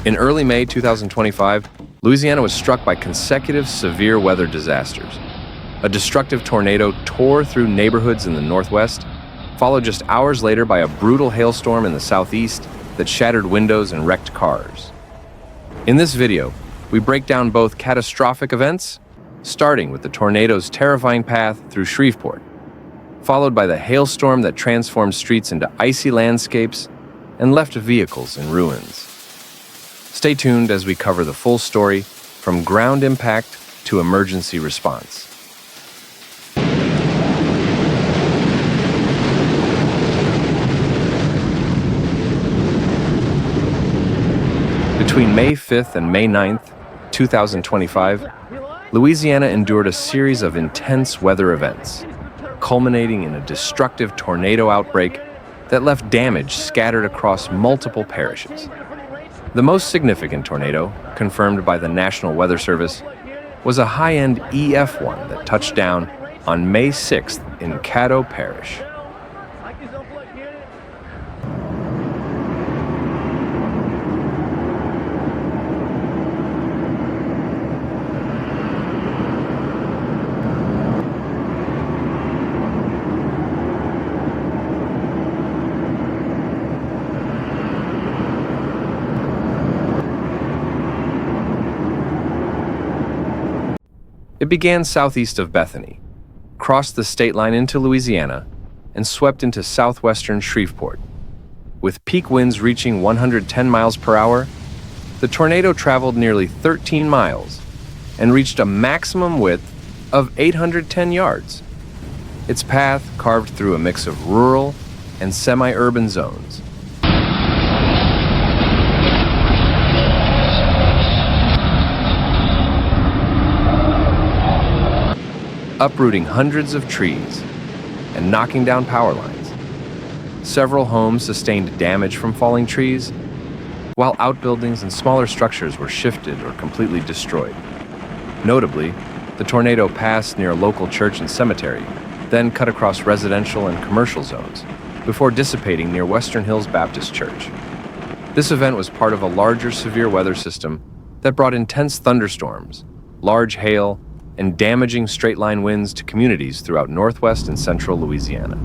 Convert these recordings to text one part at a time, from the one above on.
In early May 2025, Louisiana was struck by consecutive severe weather disasters. A destructive tornado tore through neighborhoods in the northwest, followed just hours later by a brutal hailstorm in the southeast that shattered windows and wrecked cars. In this video, we break down both catastrophic events, starting with the tornado's terrifying path through Shreveport, followed by the hailstorm that transformed streets into icy landscapes and left vehicles in ruins. Stay tuned as we cover the full story from ground impact to emergency response. Between May 5th and May 9th, 2025, Louisiana endured a series of intense weather events, culminating in a destructive tornado outbreak that left damage scattered across multiple parishes. The most significant tornado, confirmed by the National Weather Service, was a high-end EF1 that touched down on May 6th in Caddo Parish. It began southeast of Bethany, crossed the state line into Louisiana, and swept into southwestern Shreveport. With peak winds reaching 110 miles per hour, the tornado traveled nearly 13 miles and reached a maximum width of 810 yards. Its path carved through a mix of rural and semi-urban zones. Uprooting hundreds of trees and knocking down power lines. Several homes sustained damage from falling trees, while outbuildings and smaller structures were shifted or completely destroyed. Notably, the tornado passed near a local church and cemetery, then cut across residential and commercial zones, before dissipating near Western Hills Baptist Church. This event was part of a larger severe weather system that brought intense thunderstorms, large hail, and damaging straight-line winds to communities throughout northwest and central Louisiana.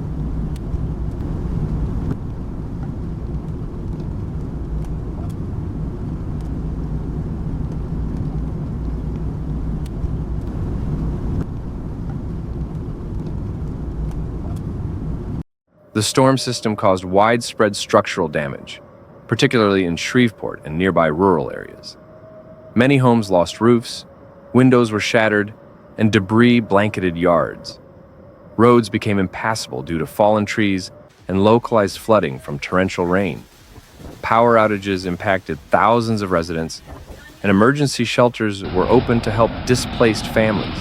The storm system caused widespread structural damage, particularly in Shreveport and nearby rural areas. Many homes lost roofs, windows were shattered, and debris blanketed yards. Roads became impassable due to fallen trees and localized flooding from torrential rain. Power outages impacted thousands of residents, and emergency shelters were opened to help displaced families.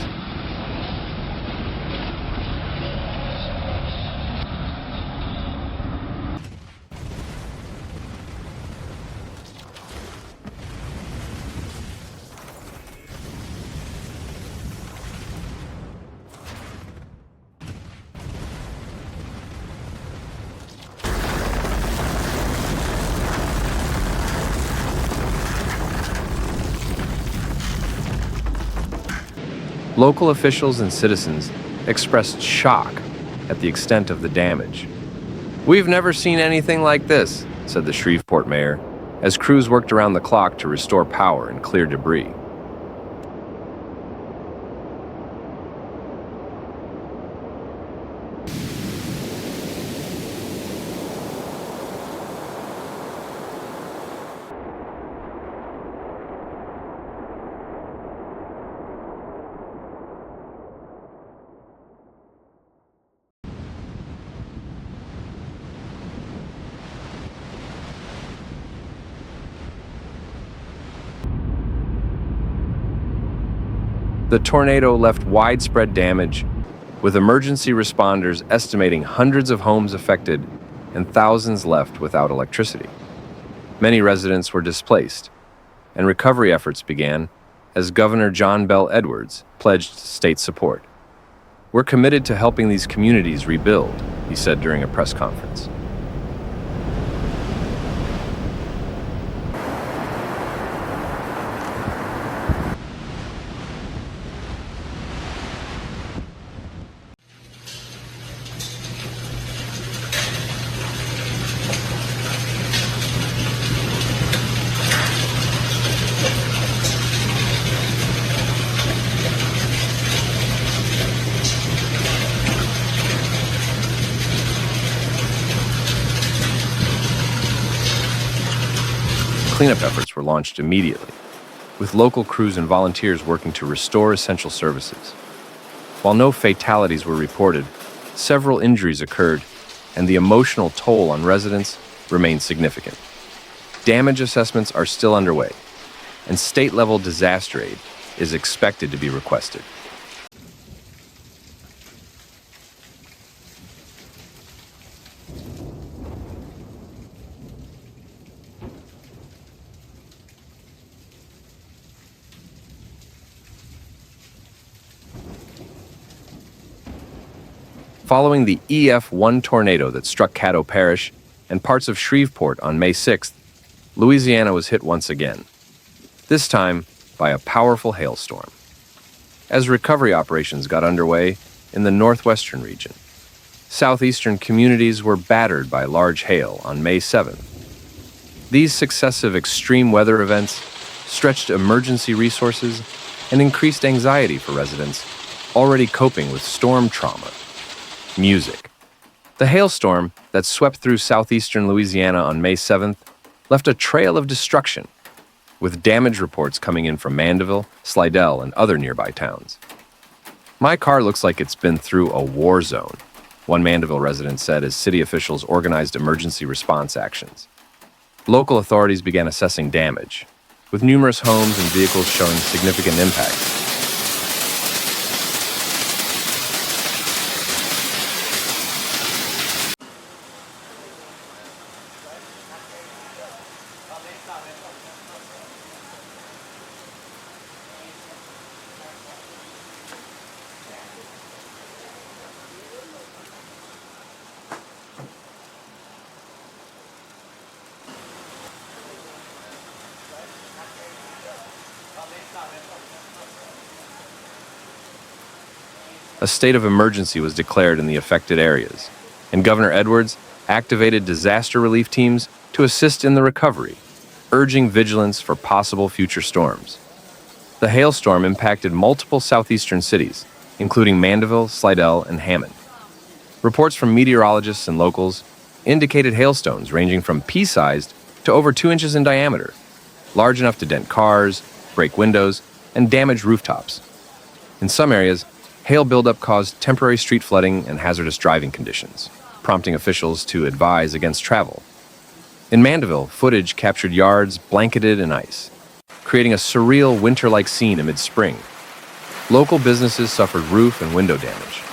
Local officials and citizens expressed shock at the extent of the damage. "We've never seen anything like this," said the Shreveport mayor, as crews worked around the clock to restore power and clear debris. The tornado left widespread damage, with emergency responders estimating hundreds of homes affected and thousands left without electricity. Many residents were displaced, and recovery efforts began as Governor John Bel Edwards pledged state support. "We're committed to helping these communities rebuild," he said during a press conference. Cleanup efforts were launched immediately, with local crews and volunteers working to restore essential services. While no fatalities were reported, several injuries occurred, and the emotional toll on residents remains significant. Damage assessments are still underway, and state-level disaster aid is expected to be requested. Following the EF1 tornado that struck Caddo Parish and parts of Shreveport on May 6th, Louisiana was hit once again, this time by a powerful hailstorm. As recovery operations got underway in the northwestern region, southeastern communities were battered by large hail on May 7th. These successive extreme weather events stretched emergency resources and increased anxiety for residents already coping with storm trauma. Music. The hailstorm that swept through southeastern Louisiana on May 7th left a trail of destruction, with damage reports coming in from Mandeville, Slidell, and other nearby towns. "My car looks like it's been through a war zone," one Mandeville resident said as city officials organized emergency response actions. Local authorities began assessing damage, with numerous homes and vehicles showing significant impacts. A state of emergency was declared in the affected areas, and Governor Edwards activated disaster relief teams to assist in the recovery, urging vigilance for possible future storms. The hailstorm impacted multiple southeastern cities, including Mandeville, Slidell, and Hammond. Reports from meteorologists and locals indicated hailstones ranging from pea-sized to over 2 inches in diameter, large enough to dent cars, break windows, and damage rooftops. In some areas, hail buildup caused temporary street flooding and hazardous driving conditions, prompting officials to advise against travel. In Mandeville, footage captured yards blanketed in ice, creating a surreal winter-like scene amid spring. Local businesses suffered roof and window damage,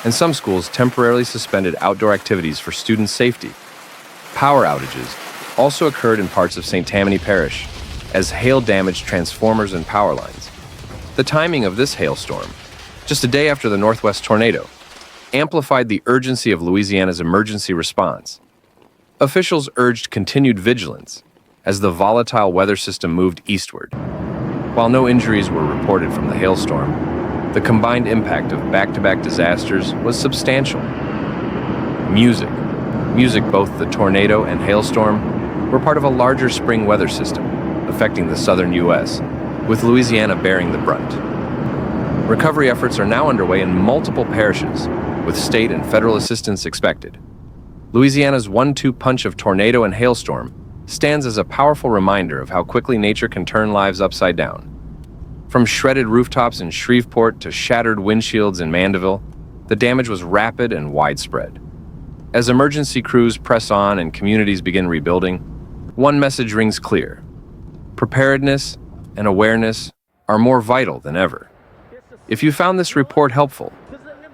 and some schools temporarily suspended outdoor activities for student safety. Power outages also occurred in parts of St. Tammany Parish as hail damaged transformers and power lines. The timing of this hailstorm, just a day after the Northwest tornado, amplified the urgency of Louisiana's emergency response. Officials urged continued vigilance as the volatile weather system moved eastward. While no injuries were reported from the hailstorm, the combined impact of back-to-back disasters was substantial. Music, both the tornado and hailstorm, were part of a larger spring weather system affecting the southern U.S., with Louisiana bearing the brunt. Recovery efforts are now underway in multiple parishes, with state and federal assistance expected. Louisiana's 1-2 punch of tornado and hailstorm stands as a powerful reminder of how quickly nature can turn lives upside down. From shredded rooftops in Shreveport to shattered windshields in Mandeville, the damage was rapid and widespread. As emergency crews press on and communities begin rebuilding, one message rings clear: preparedness and awareness are more vital than ever. If you found this report helpful,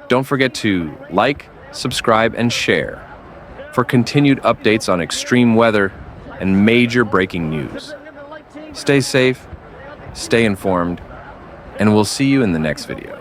don't forget to like, subscribe, and share for continued updates on extreme weather and major breaking news. Stay safe, stay informed, and we'll see you in the next video.